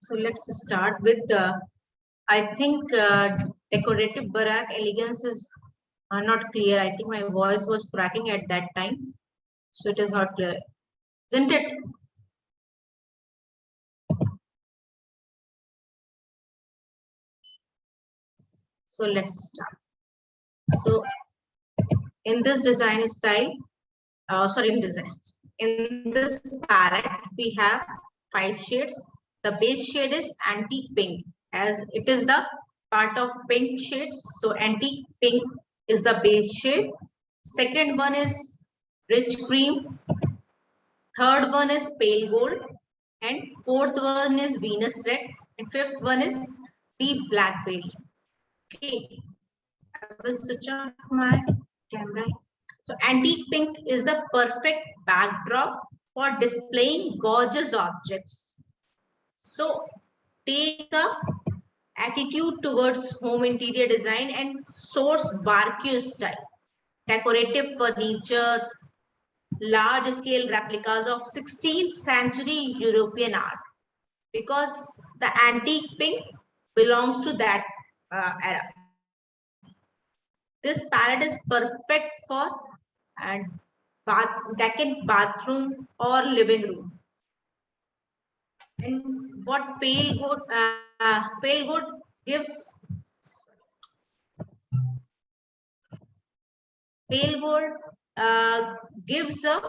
So let's start with the, I think decorative Barak elegance is not clear. I think my voice was cracking at that time. So it is not clear. Isn't it? So let's start. So in this design style, in this palette, we have 5 shades. The base shade is antique pink, as it is the part of pink shades. So antique pink is the base shade. Second one is rich cream. Third one is pale gold. And fourth one is Venus red. And fifth one is deep blackberry. Okay. I will switch on my camera. So antique pink is the perfect backdrop for displaying gorgeous objects. So take a attitude towards home interior design and source Barque style, decorative furniture, large scale replicas of 16th century European art, because the antique pink belongs to that era. This palette is perfect for decadent bathroom or living room. And what pale gold gives, pale gold gives a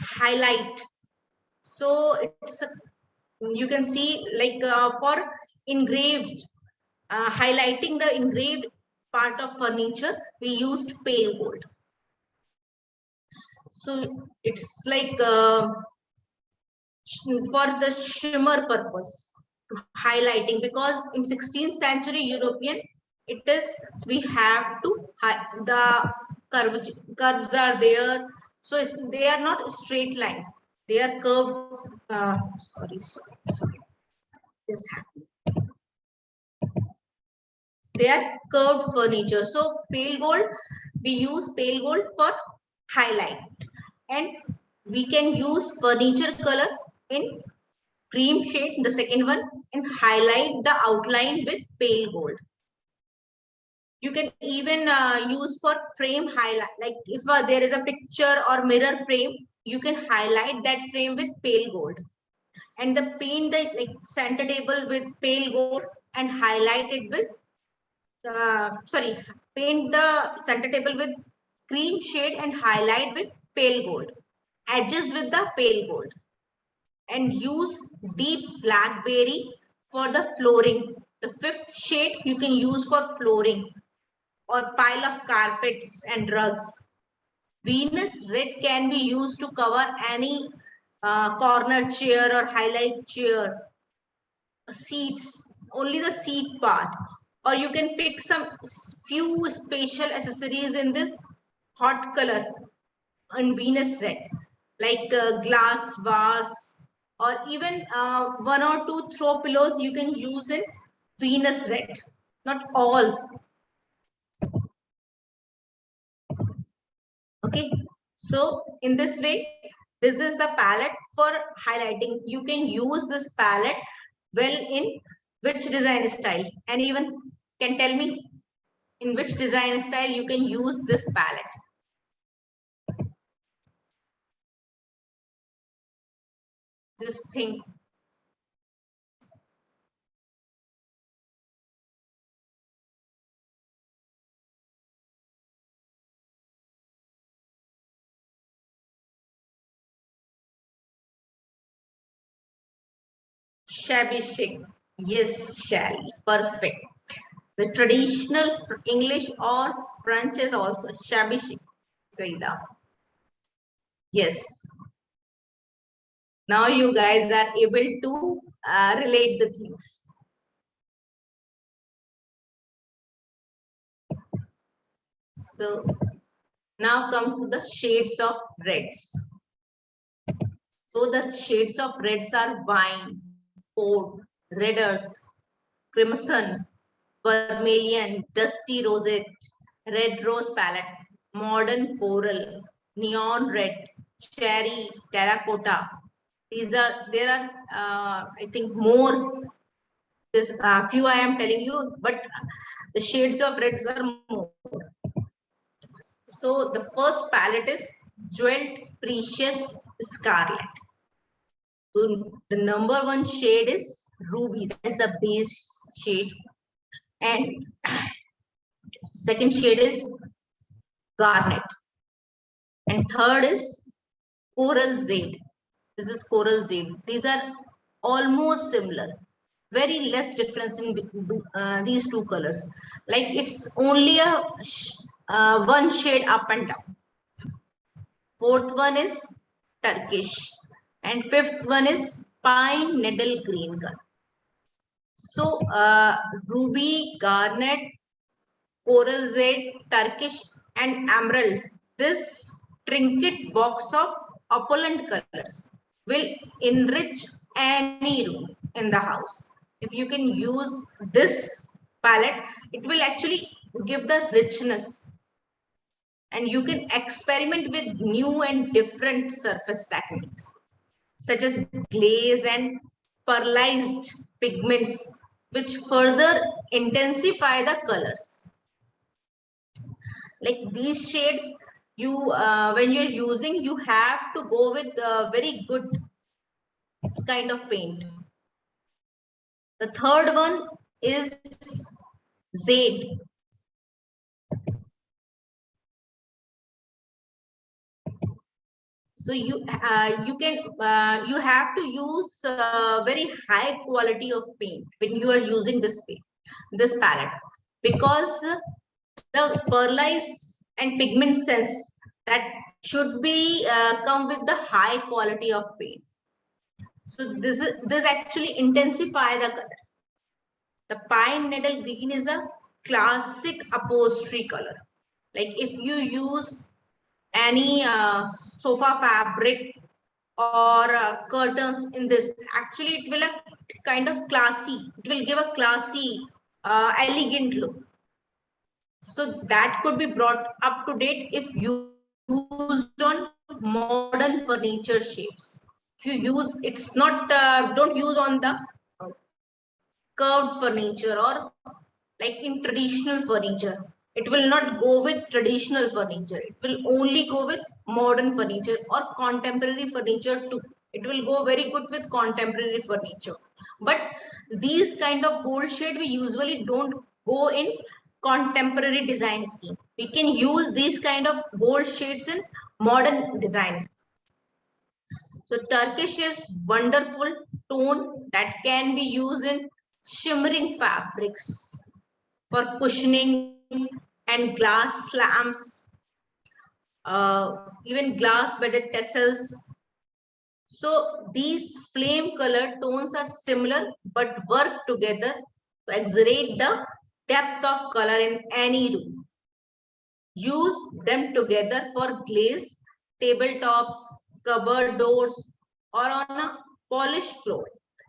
highlight. So it's you can see like for engraved, highlighting the engraved part of furniture, we used pale gold. So it's like for the shimmer purpose, highlighting, because in 16th century European, it is, we have to the curves are there, so they are not straight line, they are curved. Sorry, this happened. They are curved furniture. So pale gold, we use pale gold for highlight, and we can use furniture color in cream shade, the second one, and highlight the outline with pale gold. You can even use for frame highlight, like if there is a picture or mirror frame, you can highlight that frame with pale gold, and the paint the like center table with pale gold and highlight it with paint the center table with cream shade and highlight with pale gold, edges with the pale gold, and use deep blackberry for the flooring. The fifth shade you can use for flooring or pile of carpets and rugs. Venus red can be used to cover any corner chair or highlight chair, seats, only the seat part. Or you can pick some few special accessories in this hot color in Venus red, like glass vase, or even one or two throw pillows you can use in Venus red, not all. Okay, so in this way, this is the palette for highlighting. You can use this palette well in which design style? Anyone can tell me in which design style you can use this palette? This thing. Shabby chic. Yes, Shally. Perfect. The traditional English or French is also shabby chic. Saida. Yes. Now you guys are able to relate the things. So now come to the shades of reds. So the shades of reds are wine, oud, red earth, crimson, vermilion, dusty roseate, red rose palette, modern coral, neon red, cherry, terracotta, There are I think more. This few I am telling you, but the shades of reds are more. So the first palette is Jeweled Precious Scarlet. So the number one shade is Ruby. That is the base shade. And second shade is Garnet. And third is Coral Jade. This is Coral Jade. These are almost similar. Very less difference in these two colors. Like it's only a one shade up and down. Fourth one is Turkish. And fifth one is Pine Needle Green color. So Ruby, Garnet, Coral Jade, Turkish and Emerald. This trinket box of opulent colors will enrich any room in the house. If you can use this palette, it will actually give the richness, and you can experiment with new and different surface techniques such as glaze and pearlized pigments, which further intensify the colors. Like these shades, you when you're using, you have to go with very good kind of paint. The third one is Jade. So you have to use very high quality of paint when you are using this palette, because the pearlize and pigment sense that should be come with the high quality of paint. So this actually intensify the color. The pine needle green is a classic upholstery color. Like if you use any sofa fabric or curtains in this, actually it will a kind of classy, it will give a classy elegant look. So that could be brought up to date if used on modern furniture shapes. If you use, it's not don't use on the curved furniture or like in traditional furniture. It will not go with traditional furniture. It will only go with modern furniture or contemporary furniture too. It will go very good with contemporary furniture. But these kind of bold shade we usually don't go in contemporary design scheme. We can use these kind of bold shades in modern designs. So Turkish is wonderful tone that can be used in shimmering fabrics for cushioning and glass slabs, even glass bedded tassels. So these flame color tones are similar but work together to exaggerate the depth of color in any room. Use them together for glaze, tabletops, cupboard doors, or on a polished floor.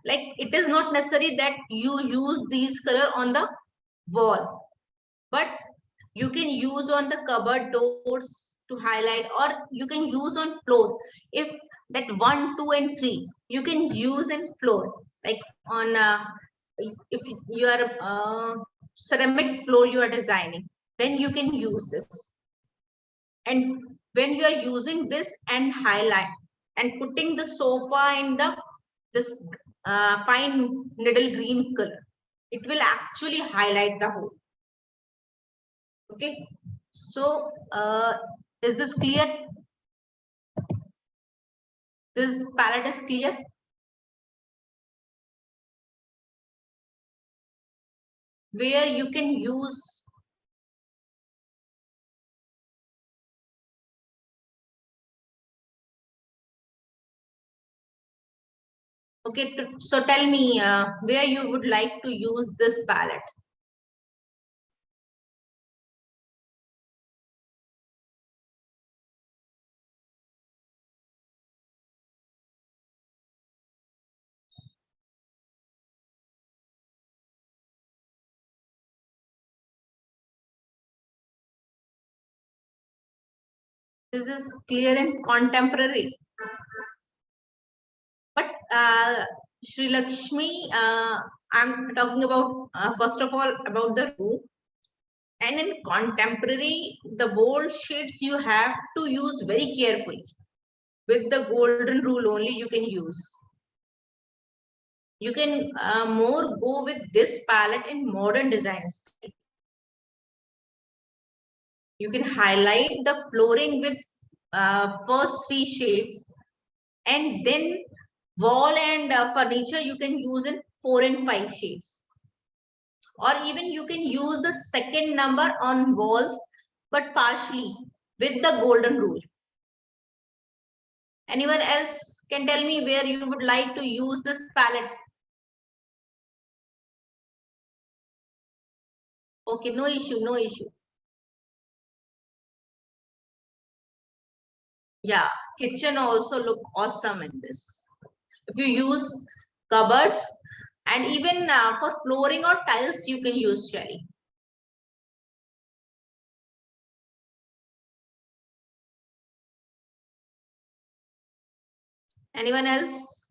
Like it is not necessary that you use these color on the wall, but you can use on the cupboard doors to highlight, or you can use on floor. If that 1, 2 and 3 you can use in floor, like on if you are ceramic floor you are designing, then you can use this. And when you are using this and highlight and putting the sofa in the this pine needle green color, it will actually highlight the whole. Okay, so is this clear? This palette is clear. Where you can use. Okay, so tell me where you would like to use this palette. This is clear and contemporary. Sri Lakshmi, I'm talking about first of all about the room. And in contemporary, the bold shades you have to use very carefully. With the golden rule only you can use. You can more go with this palette in modern design style. You can highlight the flooring with first 3 shades, and then wall and furniture you can use in 4 and 5 shades. Or even you can use the second number on walls, but partially with the golden rule. Anyone else can tell me where you would like to use this palette? Okay, no issue, no issue. Yeah, kitchen also look awesome in this. If you use cupboards, and even for flooring or tiles, you can use cherry. Anyone else?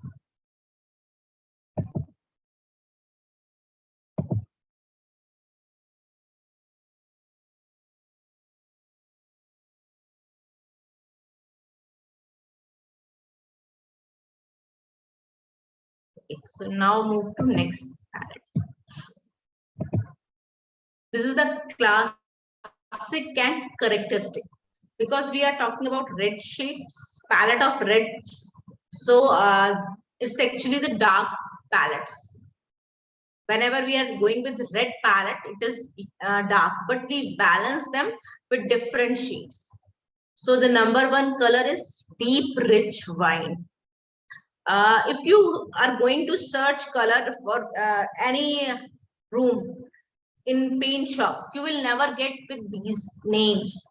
Okay, so now move to next palette. This is the classic and characteristic, because we are talking about red shades, palette of reds. So it's actually the dark palettes. Whenever we are going with red palette, it is dark, but we balance them with different shades. So the number 1 color is deep rich wine. If you are going to search color for any room in paint shop, you will never get with these names.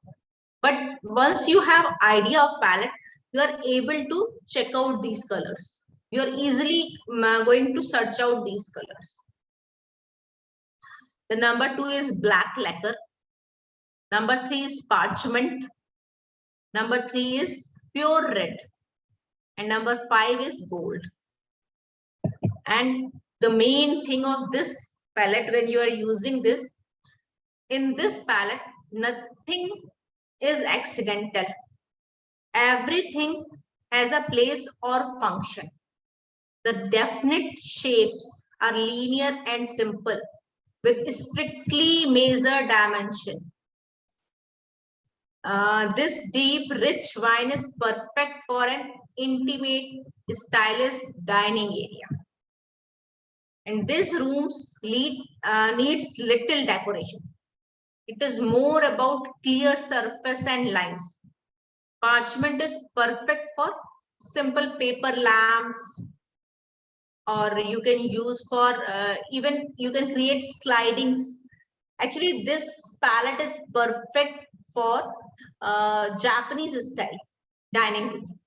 But once you have idea of palette, you are able to check out these colors. You are easily going to search out these colors. The number 2 is black lacquer. Number 3 is parchment. Number 3 is pure red. And number 5 is gold. And the main thing of this palette, when you are using this, in this palette, nothing is accidental. Everything has a place or function. The definite shapes are linear and simple with strictly measured dimension. This deep, rich wine is perfect for an intimate, stylish dining area. And this rooms needs little decoration. It is more about clear surface and lines. Parchment is perfect for simple paper lamps, or you can use for even you can create slidings. Actually, this palette is perfect for Japanese style dining room,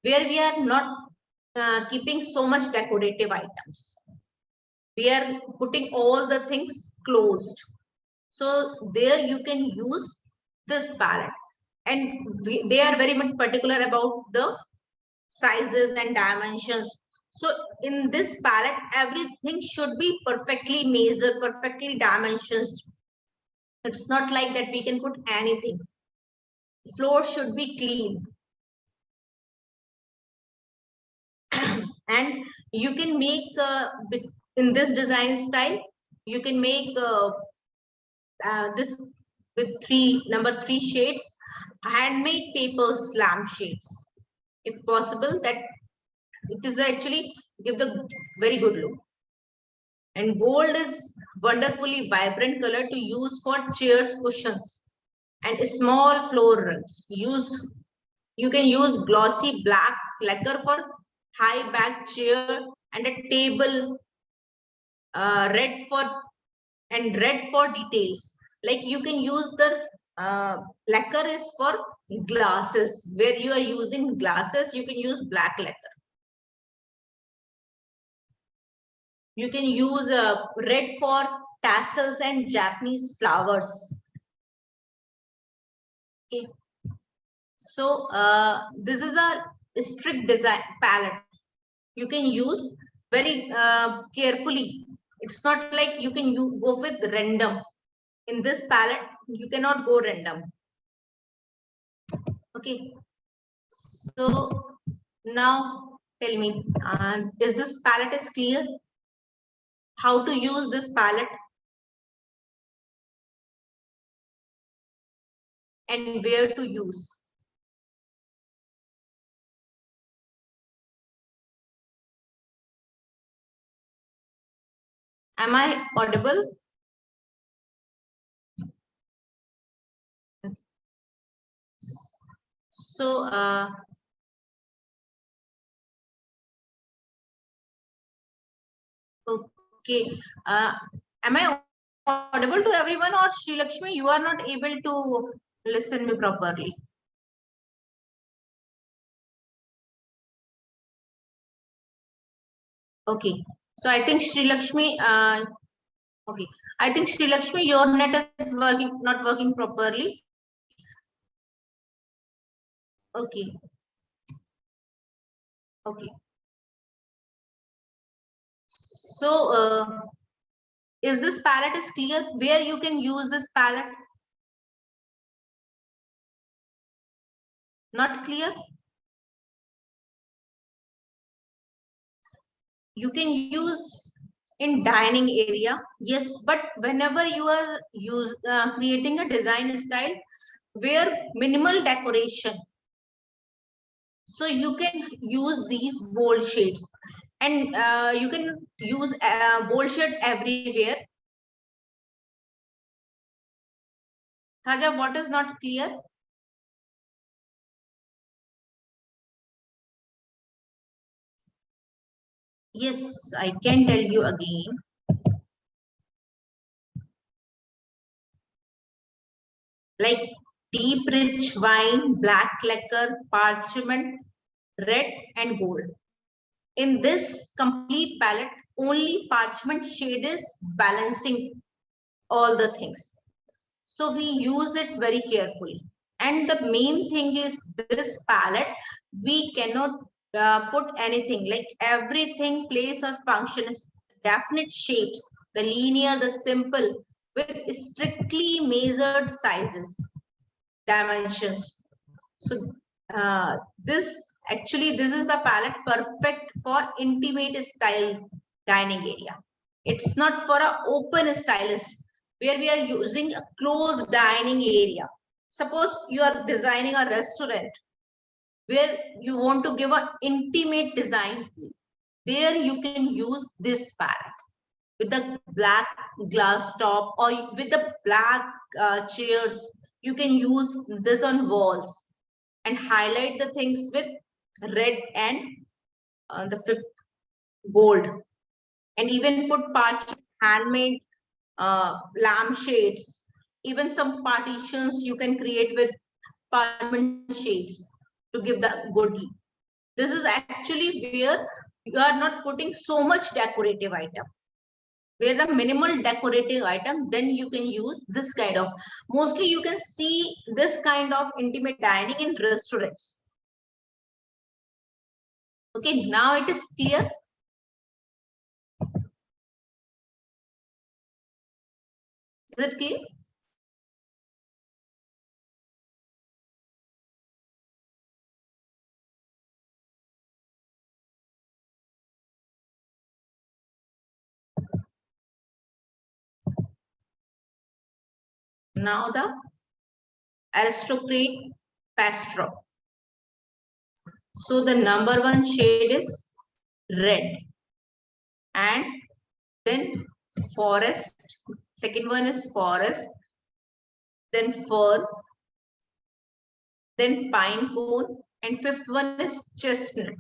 where we are not keeping so much decorative items. We are putting all the things closed. So there you can use this palette. And they are very much particular about the sizes and dimensions. So in this palette, everything should be perfectly measured, perfectly dimensions. It's not like that we can put anything. Floor should be clean. And you can make, in this design style, you can make this with number 3 shades, handmade paper lamp shades. If possible, that it is actually give the very good look. And gold is wonderfully vibrant color to use for chairs, cushions, and small floor rugs. You can use glossy black lacquer for high back chair and a table. Red for details. Like you can use the lacquer is for glasses. Where you are using glasses, you can use black lacquer. You can use red for tassels and Japanese flowers. Okay. So this is a strict design palette. you can use very carefully. It's not like you can go with random. In this palette, you cannot go random. Okay. So now tell me, is this palette is clear? How to use this palette and where to use? Am I audible? So, okay. Am I audible to everyone, or Sri Lakshmi, you are not able to listen me properly? Okay. So I think Sri Lakshmi, okay. I think Sri Lakshmi, your net is not working properly. Okay. Okay. So, is this palette is clear? Where you can use this palette? Not clear? You can use in dining area, yes, but whenever you are creating a design style where minimal decoration, so you can use these bold shades, and you can use bold shade everywhere. Thaja, what is not clear? Yes, I can tell you again. Like deep rich wine, black lacquer, parchment, red and gold. In this complete palette, only parchment shade is balancing all the things. So we use it very carefully. And the main thing is this palette, we cannot put anything, like everything place or function is definite shapes, the linear, the simple, with strictly measured sizes, dimensions. So this this is a palette perfect for intimate style dining area. It's not for a open stylist where we are using a closed dining area. Suppose you are designing a restaurant where you want to give an intimate design feel. There you can use this palette with the black glass top or with the black chairs. You can use this on walls and highlight the things with red and the fifth gold, and even put parts handmade lampshades, even some partitions you can create with parchment shades to give the good. This is actually where you are not putting so much decorative item, where the minimal decorative item, then you can use this kind of, mostly you can see this kind of intimate dining in restaurants. Okay, now it is clear. Is it clear? Now the aristocrat pastro. So the number one shade is red, and then forest. Second one is forest, then fir, then pine cone, and fifth one is chestnut.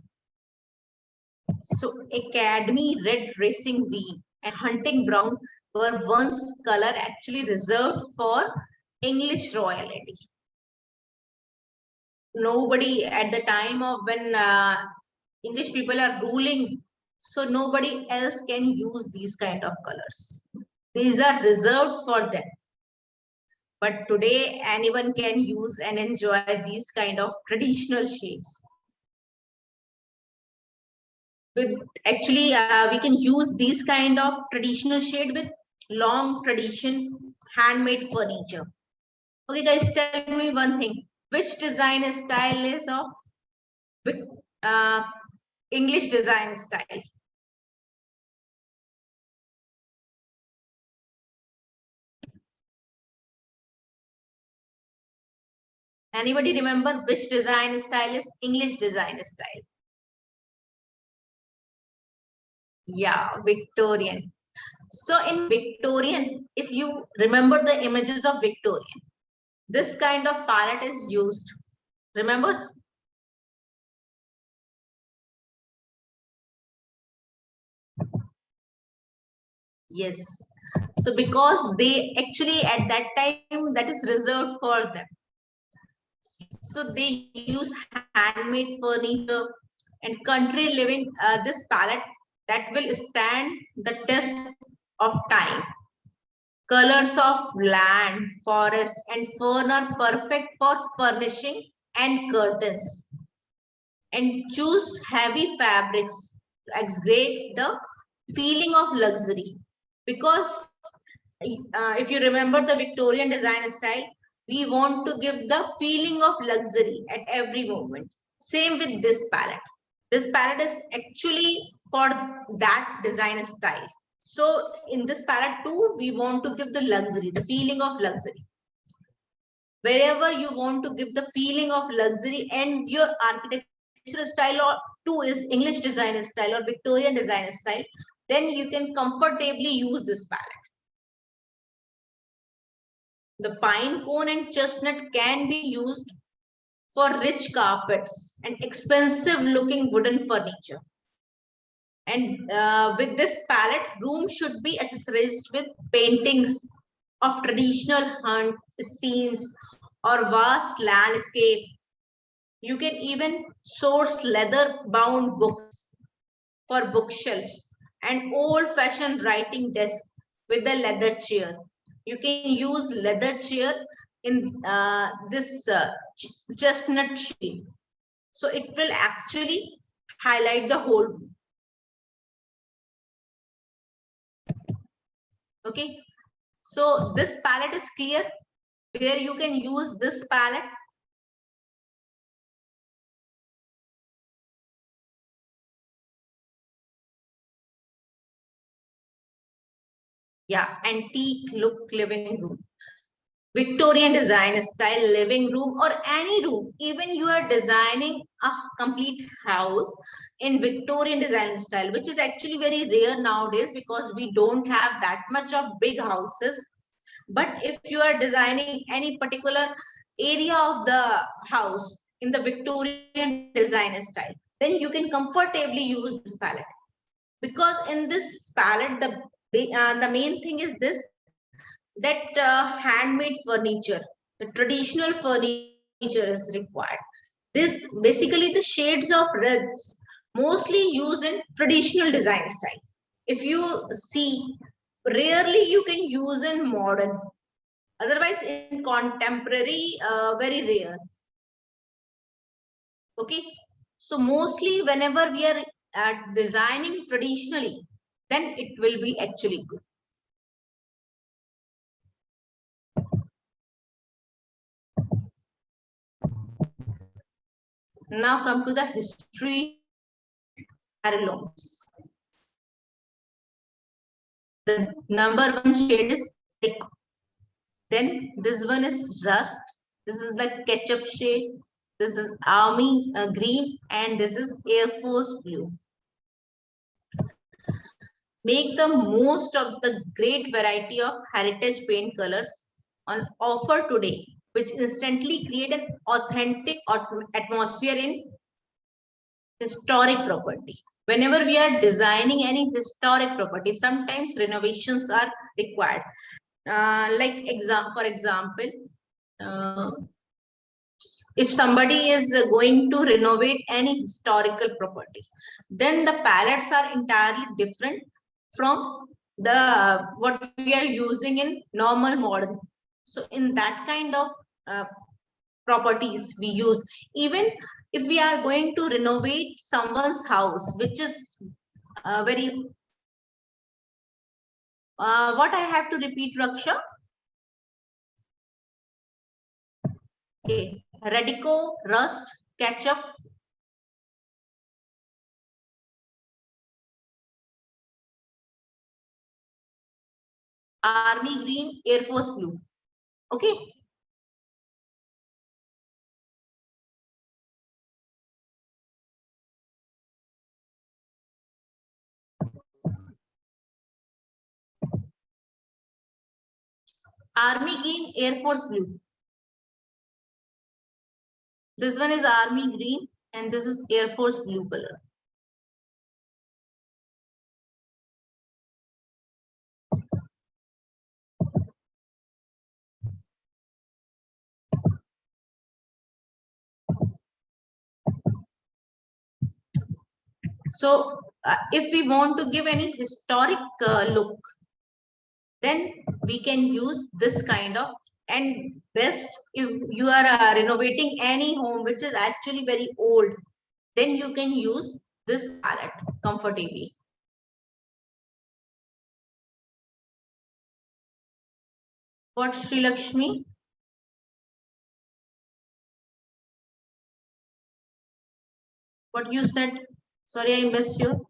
So academy red, racing green, and hunting brown were once color actually reserved for English royalty. Nobody at the time of when English people are ruling, so nobody else can use these kind of colors. These are reserved for them. But today, anyone can use and enjoy these kind of traditional shades. with actually we can use these kind of traditional shade with long tradition handmade furniture. Okay, guys, tell me one thing. Which design style is of uh, English design style? Anybody remember which design style is English design style? Yeah, Victorian. So in Victorian, if you remember the images of Victorian, this kind of palette is used. Remember? Yes. So because they actually at that time that is reserved for them. So they use handmade furniture and country living this palette that will stand the test of time. Colors of land, forest, and fern are perfect for furnishing and curtains. And choose heavy fabrics to exaggerate the feeling of luxury. Because if you remember the Victorian design style, we want to give the feeling of luxury at every moment. Same with this palette. This palette is actually for that design style. So in this palette too, we want to give the luxury, the feeling of luxury. Wherever you want to give the feeling of luxury and your architectural style or too is English design style or Victorian design style, then you can comfortably use this palette. The pine cone and chestnut can be used for rich carpets and expensive looking wooden furniture. And with this palette, room should be accessorized with paintings of traditional hunt scenes or vast landscape. You can even source leather bound books for bookshelves and old fashioned writing desk with a leather chair. You can use leather chair in this chestnut shade. So it will actually highlight the whole room. Okay. So this palette is clear where you can use this palette. Yeah, antique look living room. Victorian design style living room or any room. Even you are designing a complete house in Victorian design style, which is actually very rare nowadays because we don't have that much of big houses. But if you are designing any particular area of the house in the Victorian design style, then you can comfortably use this palette. Because in this palette, the main thing is this, that handmade furniture, the traditional furniture is required. This basically the shades of reds mostly used in traditional design style. If you see, rarely you can use in modern. Otherwise, in contemporary, very rare. Okay, so mostly whenever we are designing traditionally, then it will be actually good. Now come to the history heirlooms. The number one shade is thick. Then this one is rust. This is the ketchup shade. This is army green, and this is Air Force blue. Make the most of the great variety of heritage paint colors on offer today, which instantly create an authentic atmosphere in historic property. Whenever we are designing any historic property, sometimes renovations are required. For example, uh, if somebody is going to renovate any historical property, then the palettes are entirely different from the what we are using in normal modern. So in that kind of properties we use, even if we are going to renovate someone's house, which is very, what I have to repeat, Raksha? Okay, Radico, rust, ketchup, army green, Air Force blue. Okay. Army green, Air Force blue. This one is army green and this is Air Force blue color. So if we want to give any historic look, then we can use this kind of, and best if you are renovating any home which is actually very old, then you can use this palette comfortably. What, Sri Lakshmi? What you said? Sorry, I missed you.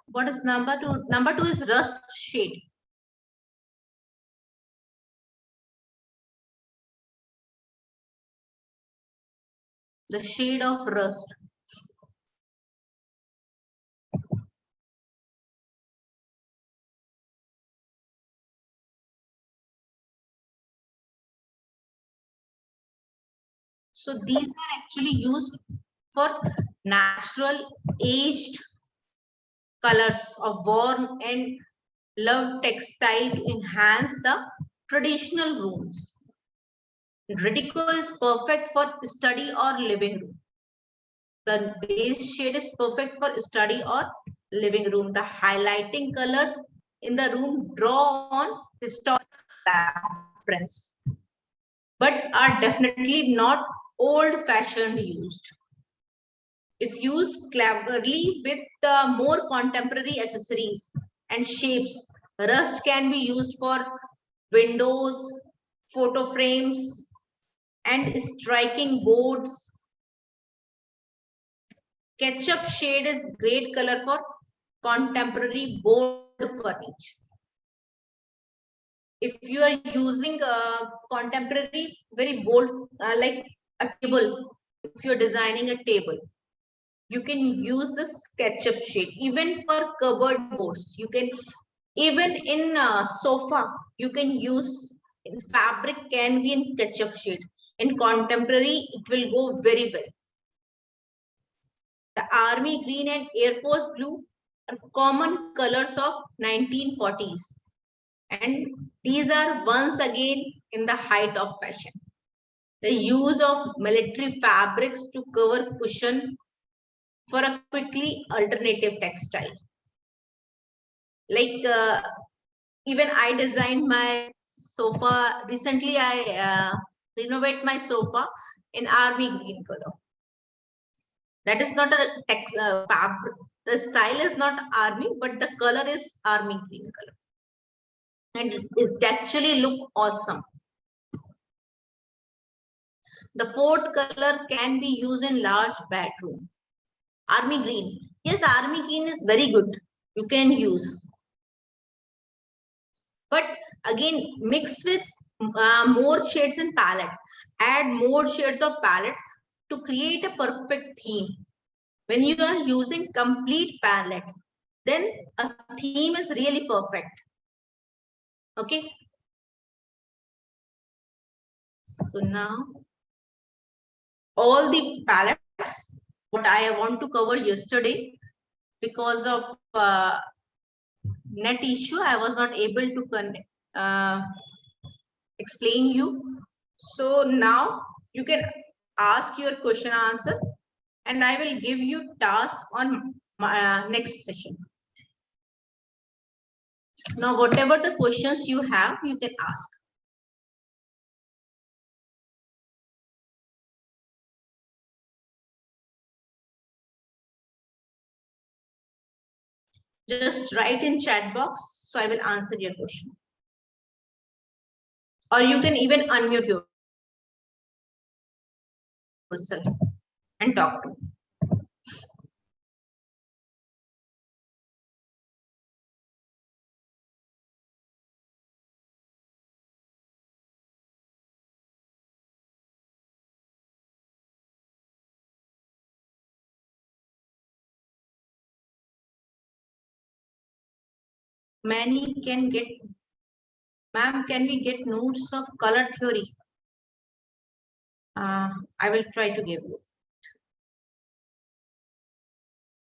What is number two? Number two is rust shade. The shade of rust. So these are actually used for natural aged colors of warm and loved textile to enhance the traditional rooms. Radico is perfect for study or living room. The base shade is perfect for study or living room. The highlighting colors in the room draw on historical reference, but are definitely not old-fashioned used. If used cleverly with more contemporary accessories and shapes, rust can be used for windows, photo frames, and striking boards. Ketchup shade is great color for contemporary board furniture. If you are using contemporary, very bold, like a table, if you're designing a table, you can use the SketchUp shade. Even for cupboard boards, you can, even in sofa, you can use, in fabric can be in ketchup shade. In contemporary, it will go very well. The army green and Air Force blue are common colors of 1940s. And these are once again in the height of fashion. The use of military fabrics to cover cushion for a quickly alternative textile. Like even I designed my sofa recently. I renovate my sofa in army green color. That is not a text fabric. The style is not army, but the color is army green color, and it actually look awesome. The fourth color can be used in large bedroom. Army green. Yes, army green is very good. You can use. But again, mix with more shades in palette. Add more shades of palette to create a perfect theme. When you are using complete palette, then a theme is really perfect. Okay. So now, all the palettes, what I want to cover yesterday, because of net issue, I was not able to explain you. So now you can ask your question answer, and I will give you tasks on my next session. Now, whatever the questions you have, you can ask. Just write in chat box, so I will answer your question. Or you can even unmute yourself and talk to me. Many can get, ma'am, can we get notes of color theory? I will try to give you.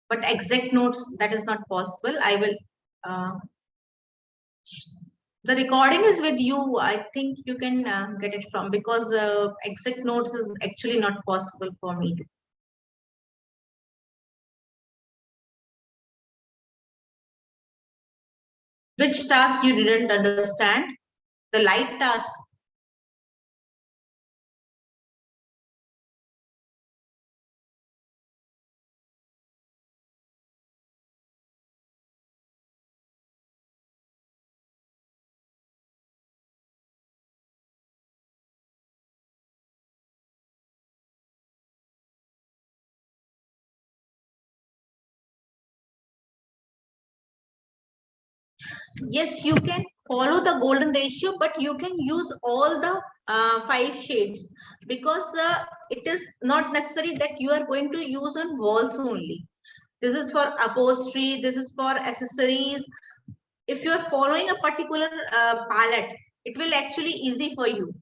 But exact notes, that is not possible. I will, the recording is with you. I think you can get it from, because exact notes is actually not possible for me to. Which task you didn't understand? The light task. Yes, you can follow the golden ratio, but you can use all the 5 shades, because it is not necessary that you are going to use on walls only. This is for upholstery, this is for accessories. If you are following a particular palette, it will actually easy for you.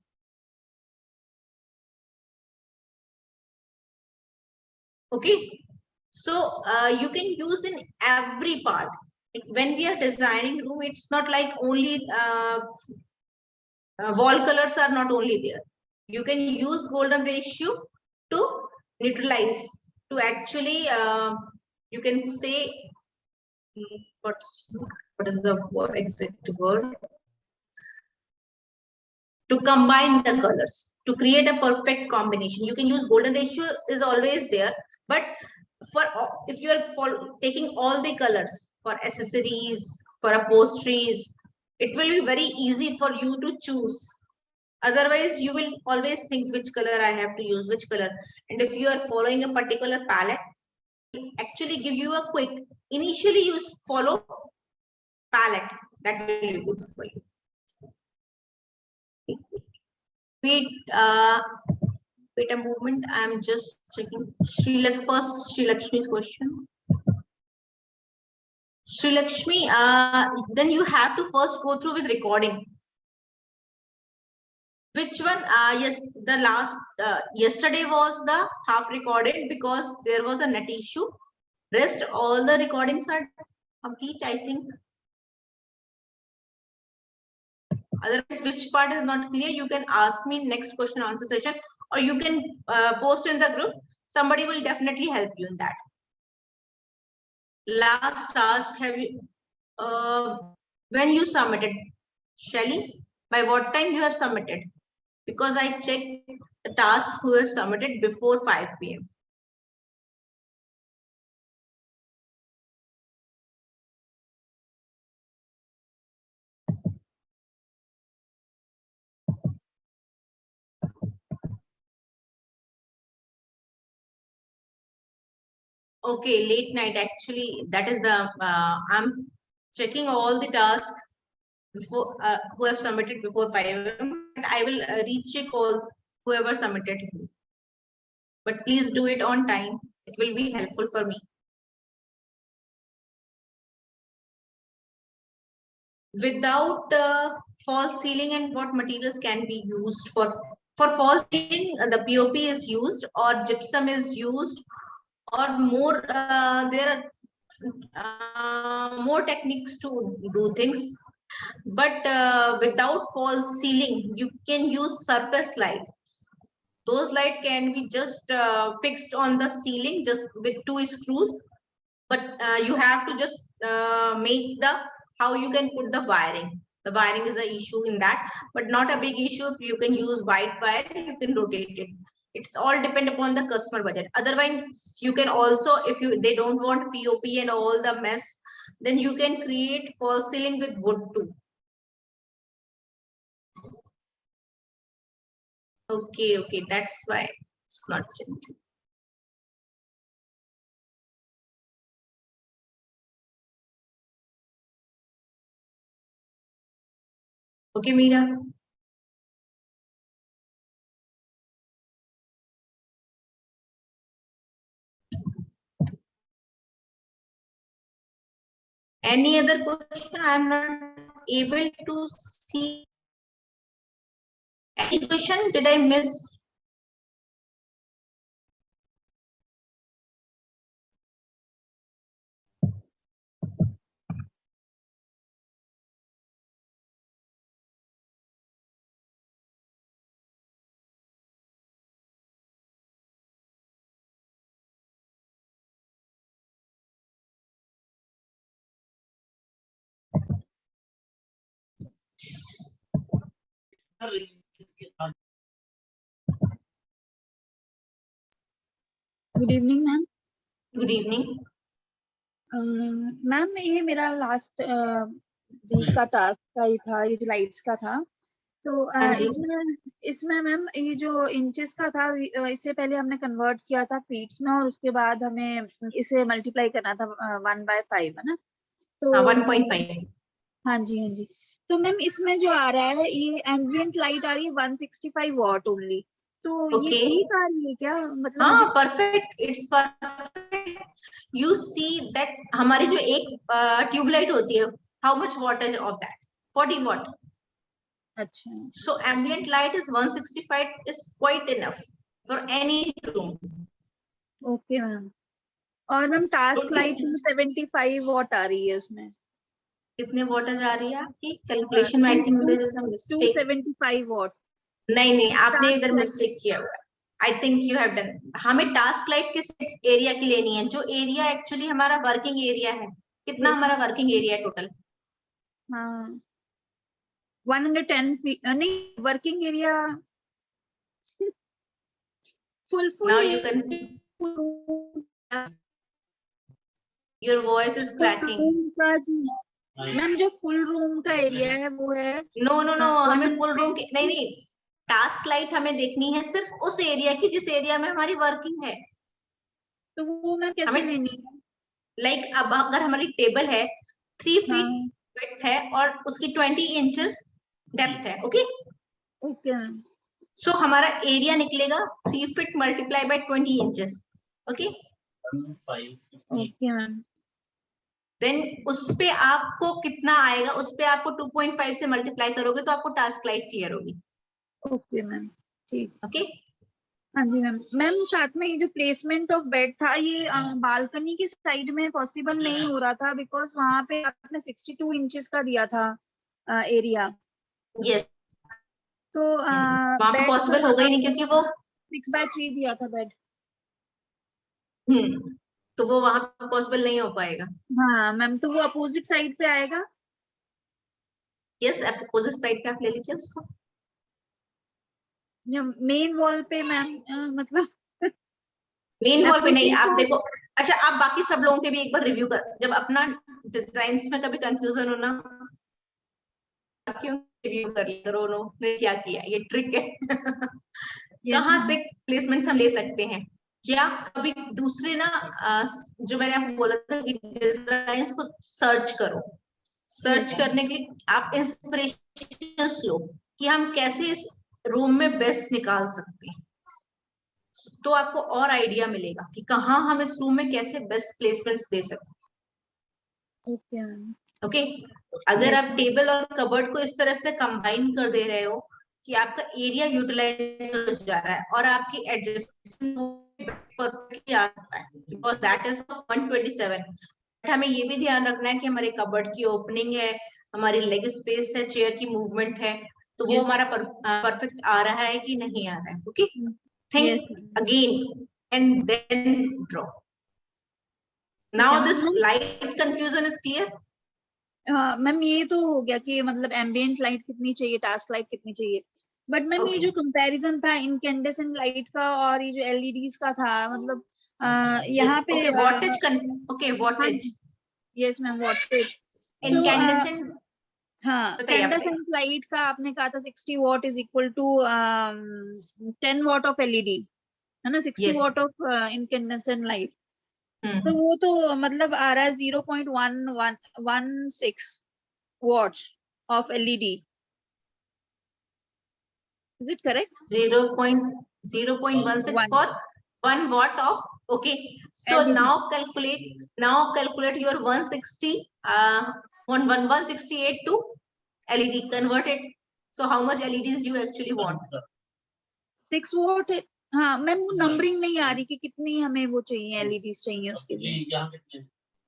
Okay, so you can use in every part. Like when we are designing room, it's not like only wall colors are not only there. You can use golden ratio to neutralize, to actually you can say what is the exact word, to combine the colors, to create a perfect combination. You can use golden ratio is always there, but for if you are taking all the colors for accessories, for upholsteries, it will be very easy for you to choose. Otherwise, you will always think which color I have to use, which color. And if you are following a particular palette, it actually give you a quick, initially you follow palette, that will be good for you. Wait, wait a moment. I'm just checking. First Sri Lakshmi's question. Sri Lakshmi, then you have to first go through with recording. Which one? Yes, the last yesterday was the half recorded because there was a net issue. Rest all the recordings are complete, I think. Otherwise, which part is not clear, you can ask me next question answer session, or you can post in the group. Somebody will definitely help you in that. Last task, have you when you submitted, Shelly, by what time you have submitted? Because I checked the tasks who have submitted before 5 p.m. Okay, late night. Actually, that is the I'm checking all the tasks before who have submitted before 5 a.m. and I will recheck all whoever submitted. But please do it on time. It will be helpful for me. Without false ceiling, and what materials can be used for false ceiling? The POP is used, or gypsum is used, or more there are more techniques to do things. But without false ceiling, you can use surface lights. Those light can be just fixed on the ceiling just with 2 screws. But you have to just make the how you can put the wiring. The wiring is an issue in that, but not a big issue. If you can use white wire, you can rotate it. It's all depend upon the customer budget. Otherwise, you can also, if you they don't want POP and all the mess, then you can create false ceiling with wood too. Okay, that's why it's not changing. Okay, Meera. Any other question? I'm not able to see. Any question? Did I miss? Good evening ma'am. Good evening ma'am, ये मेरा last week का task का ही था, ये जो lights का था। तो इसमें मैम ये जो इंचेस का था, इससे पहले हमने कन्वर्ट किया था फीट्स में, और उसके बाद हमें इसे मल्टीप्लाई करना था 1/5, है ना? तो 1.5। हाँ जी। तो मैम इसमें जो आ रहा है, ये एम्बिएंट लाइट आ रही है 165 वॉट ओनली। तो ये ठीक आ रही है क्या? मतलब हाँ, perfect, it's perfect. You see that हमारी जो एक ट्यूबलाइट होती है, how much wattage of that? 40 watt. अच्छा। So ambient light is 165 is quite enough for any room. Okay ma'am. और मैम टास्क लाइट 275 वॉट आ रही है उसमें। कितने वॉटेज आ रही है आपकी कैलकुलेशन में? I think there is a mistake. 275 watt. नहीं, आपने इधर मिस्टेक किया हुआ है। I think you have done. हमें टास्क लाइट किस एरिया की लेनी है? जो एरिया एक्चुअली हमारा वर्किंग एरिया है। कितना हमारा वर्किंग एरिया है टोटल? हाँ, 110 नहीं, working area full now you can, your voice is cracking. Ma'am जो फुल रूम का एरिया है वो है। नो, हमें फुल रूम की नहीं, टास्क लाइट हमें देखनी है सिर्फ उस एरिया की जिस एरिया में हमारी वर्किंग है। तो वो मैं कैसे लेनी है? लाइक अब अगर हमारी टेबल है 3 फीट विड्थ है और उसकी 20 इंचेस डेप्थ है। Okay ma'am. सो हमारा एरिया निकलेगा 3 feet multiply by 20 inches. Okay ma'am. Then उस पे आपको कितना आएगा? उस पे आपको 2.5 से मल्टीप्लाई करोगे तो आपको टास्क लाइट क्लियर होगी। ओके मैम, ठीक। ओके हाँ जी मैम। साथ में ये जो प्लेसमेंट ऑफ बेड था, ये बालकनी की साइड में पॉसिबल नहीं हो रहा था, बिकॉज वहां पे आपने 62 इंचेस का दिया था एरिया। यस, तो वहां पे पॉसिबल होगा ही नहीं क्योंकि वो 6/3 दिया था बेड। तो वो वहां पे पॉसिबल नहीं हो पाएगा। हाँ मैम, तो वो अपोजिट साइड पे आएगा। यस, अपोजिट साइड पे आप ले लीजिए उसको। मेन वॉल पे मैम, मतलब मेन वॉल पे नहीं, आप देखो। अच्छा, आप बाकी सब लोगों के भी एक बार रिव्यू कर, जब अपना डिजाइन्स में कभी कंफ्यूजन हो ना, क्यों रिव्यू कर लिया करो, उन्होंने क्या किया, ये ट्रिक है। कहाँ से प्लेसमेंट्स हम ले सकते हैं? क्या कभी दूसरे ना, जो मैंने आपको बोला था कि डिजाइन्स को सर्च करो। सर्च करने के लिए आप इंस्पिरेशन लो कि हम कैसे इस रूम में बेस्ट निकाल सकते हैं, तो आपको और आइडिया मिलेगा कि कहाँ हम इस रूम में कैसे बेस्ट प्लेसमेंट्स दे सकते हैं। ओके अगर आप टेबल और कबर्ड को इस तरह से कंबाइन कर दे रहे हो कि आपका एरिया यूटिलाइज हो जा रहा है और आपकी एडजस्टमेंट परफेक्टली आ सकता है, बिकॉज दैट इज 127। बट हमें ये भी ध्यान रखना है कि हमारे कबर्ड की ओपनिंग है, हमारी लेग स्पेस है, चेयर की मूवमेंट है, तो वो हमारा परफेक्ट आ रहा है कि नहीं आ रहा है। Okay think again and then draw. Now this light confusion is clear. Ma'am ये तो हो गया कि मतलब एम्बिएंट लाइट कितनी चाहिए, टास्क लाइट कितनी चाहिए। बट मैम ये जो कंपैरिजन था इनकैंडेसेंट लाइट का और ये जो एलईडीज का था, मतलब यहाँ पे wattage. Yes ma'am, wattage. So incandescent हाँ, बताइए आप incandescent light का आपने कहा था 60 watt is equal to 10 watt of LED, है ना? 60 Yes. watt of incandescent light. तो हम्म वो तो मतलब आ रहा है 0.1116 watts of LED. Is it correct? 0.0.16 One for 1 watt of, okay. So LED. now calculate your 160 168 to LED, convert it. So how much LEDs you actually want? 6 watt. हाँ ma'am, वो numbering नहीं आ रही कि कितनी हमें वो चाहिए, LEDs चाहिए उसके लिए.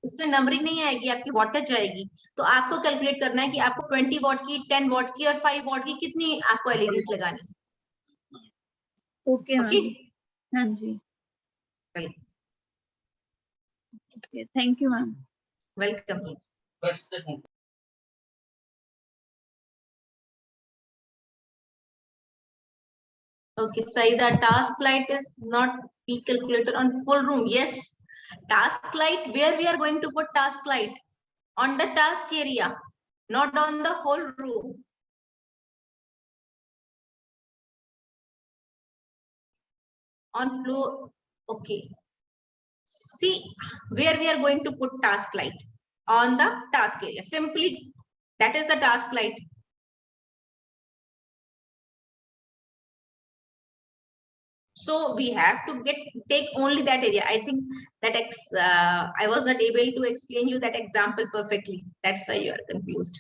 इसमें नंबरिंग नहीं आएगी, आपकी वॉटेज आएगी. तो आपको कैलकुलेट करना है कि आपको 20 वॉट की, 10 वॉट की और 5 वॉट की कितनी आपको LEDs लगानी है. Okay ma'am. हाँ जी. Thank you ma'am. Welcome. Okay, Saida, task light is not be calculated on full room. Yes, task light, where we are going to put task light? On the task area, not on the whole room. On floor, okay. See, where we are going to put task light? On the task area. Simply, that is the task light. So we have to take only that area. I think that I was not able to explain you that example perfectly. That's why you are confused.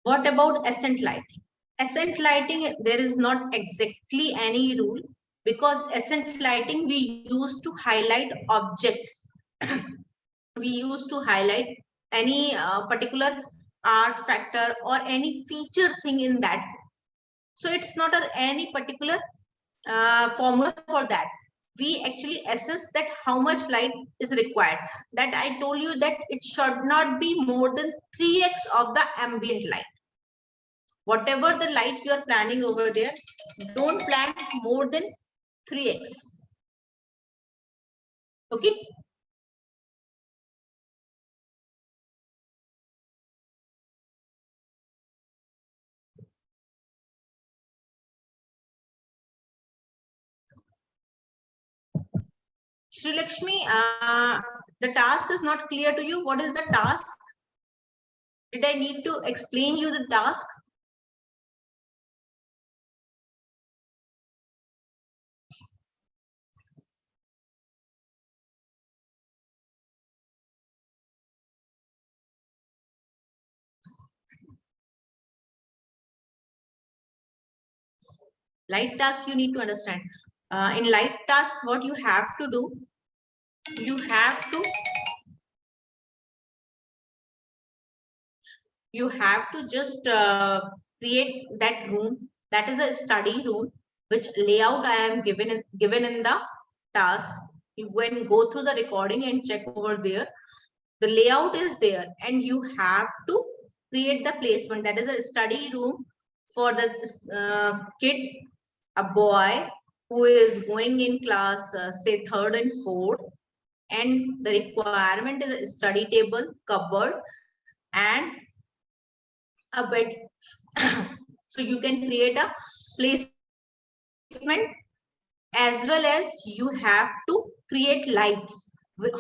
What about accent lighting? Accent lighting, there is not exactly any rule, because accent lighting we use to highlight objects. We used to highlight any particular art factor or any feature thing in that. So it's not any particular formula for that. We actually assess that how much light is required. That I told you that it should not be more than 3x of the ambient light. Whatever the light you are planning over there, don't plan more than 3x. Okay. Shri Lakshmi, the task is not clear to you. What is the task? Did I need to explain you the task? Light task you need to understand. In light task, what you have to do, you have to just create that room. That is a study room, which layout I am given in the task. You go through the recording and check over there. The layout is there, and you have to create the placement. That is a study room for the kid, a boy who is going in class, say 3rd and 4th, and the requirement is a study table, cupboard, and a bed. So you can create a placement, as well as you have to create lights.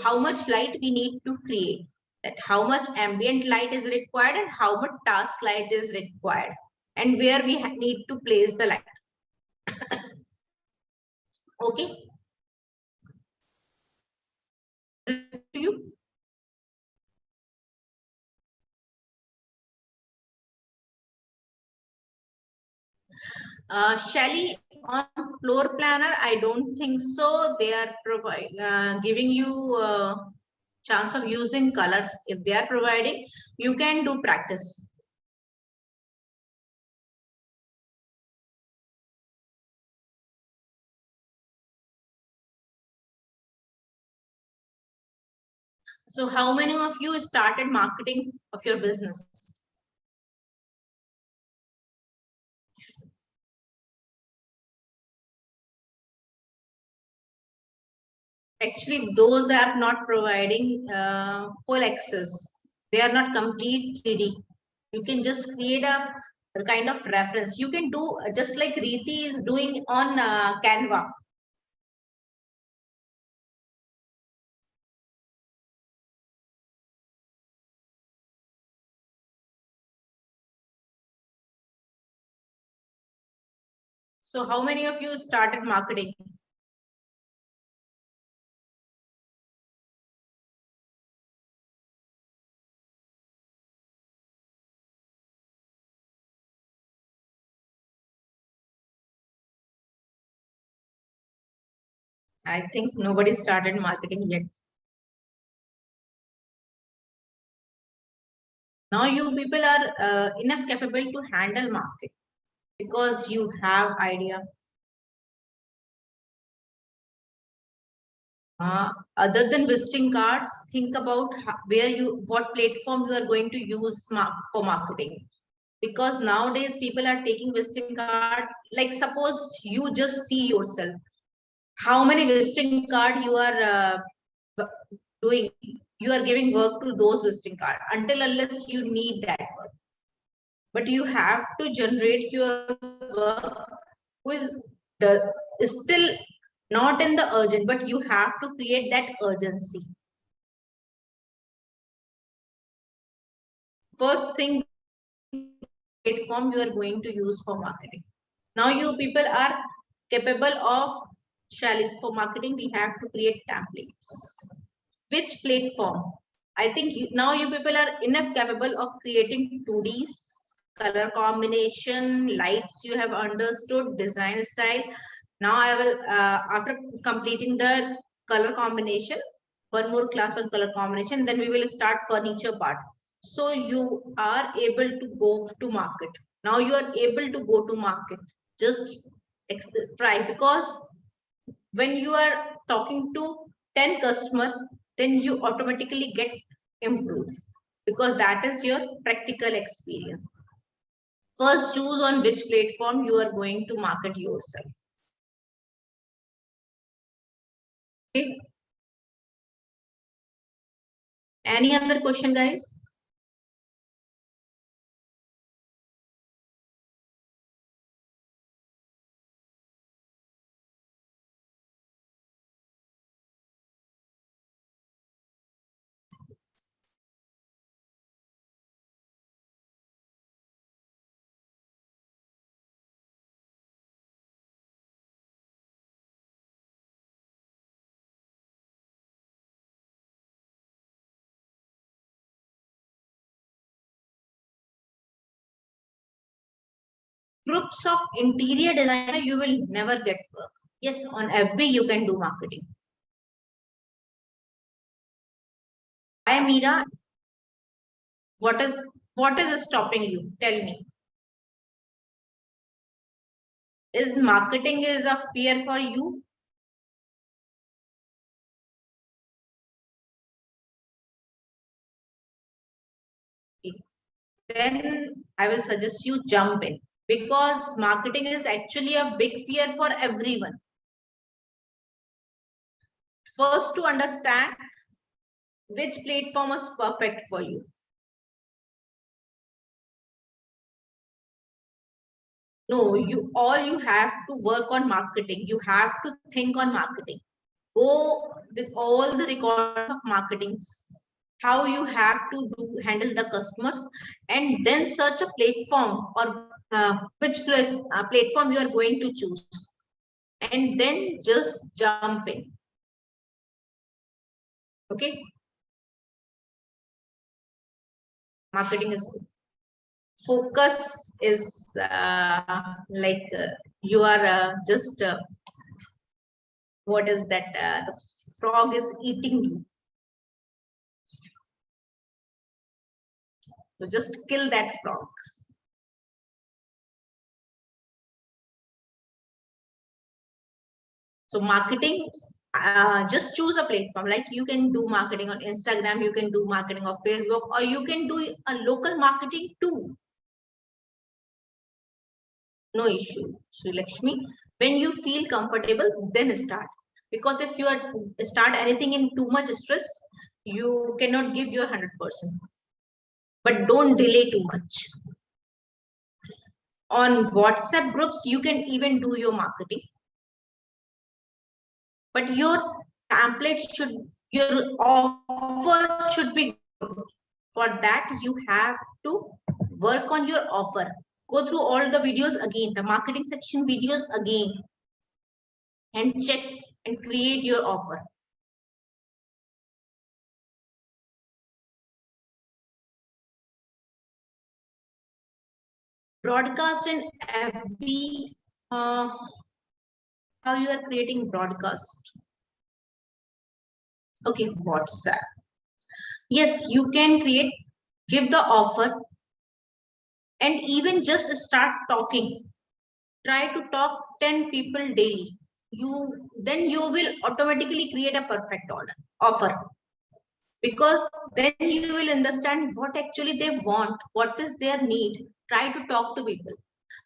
How much light we need to create, that how much ambient light is required and how much task light is required, and where we need to place the light. Okay. You Shelly, on floor planner, I don't think so. They are giving you chance of using colors. If they are providing, you can do practice. So how many of you started marketing of your business? Actually, those are not providing full access. They are not complete 3D. You can just create a kind of reference. You can do just like Reeti is doing on Canva. So how many of you started marketing? I think nobody started marketing yet. Now you people are enough capable to handle market because you have idea. Other than visiting cards, think about what platform you are going to use for marketing. Because nowadays people are taking visiting card. Like suppose you just see yourself, how many visiting card you are doing. You are giving work to those visiting card until unless you need that work. But you have to generate your work who is still not in the urgent, but you have to create that urgency. First thing, platform you are going to use for marketing. Now you people are capable of for marketing. We have to create templates. Which platform? I think now you people are enough capable of creating 2Ds, color combination, lights you have understood, design style. Now I will, after completing the color combination, one more class on color combination, then we will start furniture part. So you are able to go to market. Now you are able to go to market. Just try, because when you are talking to 10 customer, then you automatically get improved, because that is your practical experience. First, choose on which platform you are going to market yourself. Okay. Any other question, guys? Groups of interior designer, you will never get work. Yes, on FB you can do marketing. Hi, Meera. What is stopping you? Tell me. Is marketing is a fear for you? Then I will suggest you jump in, because marketing is actually a big fear for everyone. First, to understand which platform is perfect for you. No, you have to work on marketing. You have to think on marketing. Go with all the records of marketing, how you have to handle the customers, and then search a platform, or which platform you are going to choose, and then just jump in. Okay. Marketing is good. Focus is like you are just what is that? The frog is eating you. So just kill that frog. So marketing just choose a platform. Like you can do marketing on Instagram, you can do marketing on Facebook, or you can do a local marketing too. No issue, Sri Lakshmi. When you feel comfortable, then start. Because if you are start anything in too much stress, you cannot give your 100%. But don't delay too much. On WhatsApp groups, you can even do your marketing. But your template should, your offer should be good. For that, you have to work on your offer. Go through all the videos again, the marketing section videos again, and check and create your offer. Broadcast in FB, how you are creating broadcast? Okay, WhatsApp. Yes, you can create, give the offer, and even just start talking. Try to talk 10 people daily. Then you will automatically create a perfect offer, because then you will understand what actually they want, what is their need. Try to talk to people.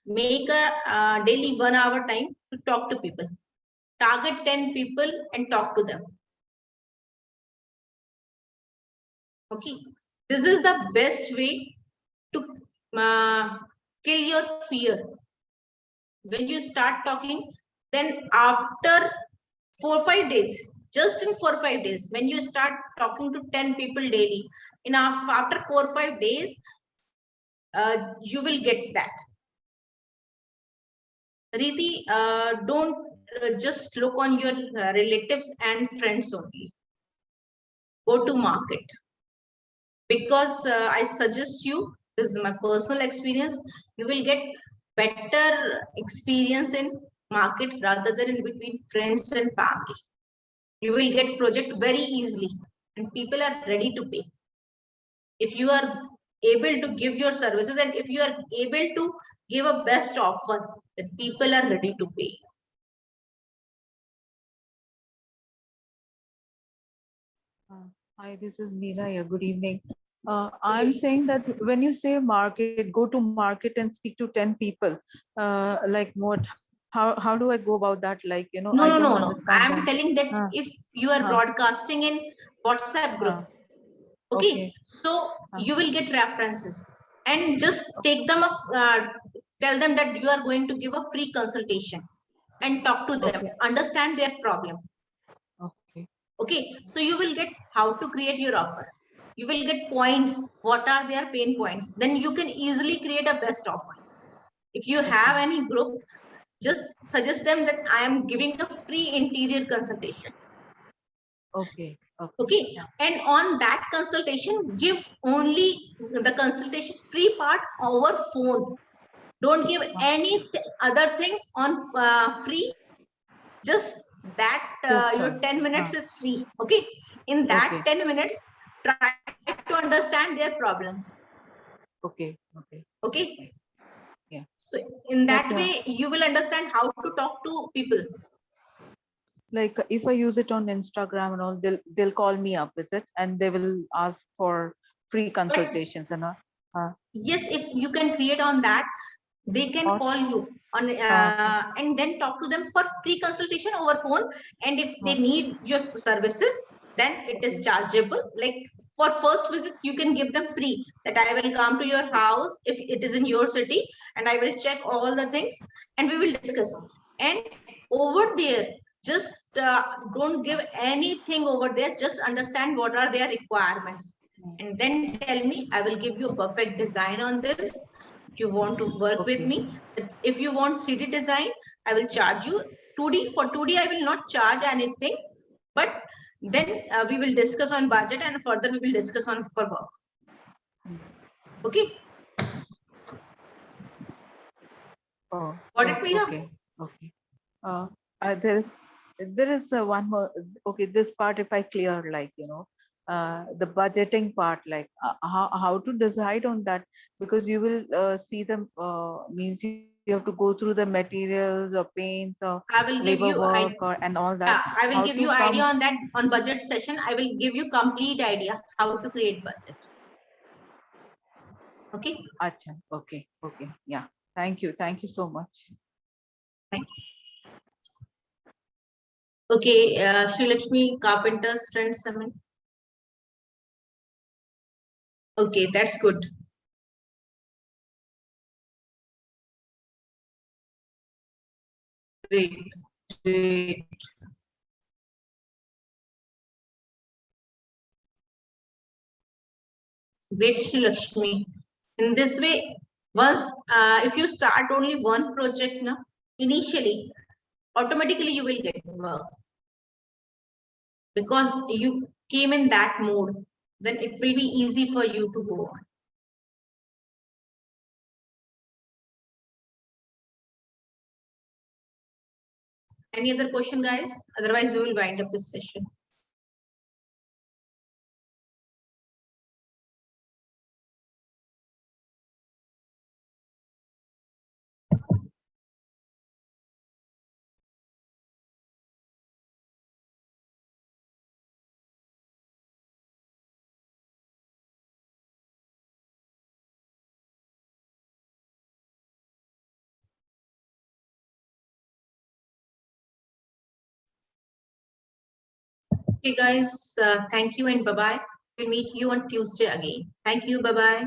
Make a daily 1 hour time to talk to people. Target 10 people and talk to them. Okay, this is the best way to kill your fear. When you start talking, then after 4-5 days, just in 4-5 days, when you start talking to 10 people daily, after 4-5 days, you will get that. Riti, don't just look on your relatives and friends only. Go to market. Because I suggest you, this is my personal experience, you will get better experience in market rather than in between friends and family. You will get project very easily and people are ready to pay. If you are able to give your services and if you are able to give a best offer, then people are ready to pay. Hi, this is Meera here. Good evening. I'm saying that when you say market, go to market and speak to 10 people, like what, how do I go about that? Like, you know, I don't No. understand I am that. telling that if you are broadcasting in WhatsApp group, okay, so you will get references and just take them off, tell them that you are going to give a free consultation and talk to them, understand their problem. Okay, so you will get how to create your offer. You will get points, what are their pain points. Then you can easily create a best offer. If you have any group, just suggest them that I am giving a free interior consultation. Okay. And on that consultation, give only the consultation free part over phone. Don't give any other thing on free. Just that your 10 minutes is free. Okay. In that 10 minutes, try to understand their problems. Okay. Yeah. So in that way, you will understand how to talk to people. Like if I use it on Instagram and all, they'll call me up, is it? And they will ask for free consultations and all. Yes, if you can create on that, they can call you on and then talk to them for free consultation over phone. And if they need your services, then it is chargeable. Like for first visit, you can give them free, that I will come to your house if it is in your city and I will check all the things and we will discuss. And over there, just don't give anything over there, just understand what are their requirements and then tell me. I will give you a perfect design on this. If you want to work with me, if you want 3D design, I will charge you. 2D, for 2D, I will not charge anything, but then we will discuss on budget and further we will discuss on for work. Okay. Got it, Meera? Okay. There is one more. Okay, this part if I clear, like, you know, the budgeting part, like how to decide on that, because you will see them means you you have to go through the materials or paints or I will give labor you work or and all that. yeah, I will How give to you idea come- on that on budget session. I will give you complete idea how to create budget. Okay. Acha, okay, okay, yeah. Thank you so much. Thank you. Okay, Sri Lakshmi Carpenter's friend summon. Okay, that's good. Great, great. Great, Sri Lakshmi. In this way, once if you start only one project now, initially, automatically you will get work because you came in that mode. Then it will be easy for you to go on. Any other question, guys? Otherwise, we will wind up this session. Okay, guys, thank you and bye-bye. We'll meet you on Tuesday again. Thank you. Bye-bye.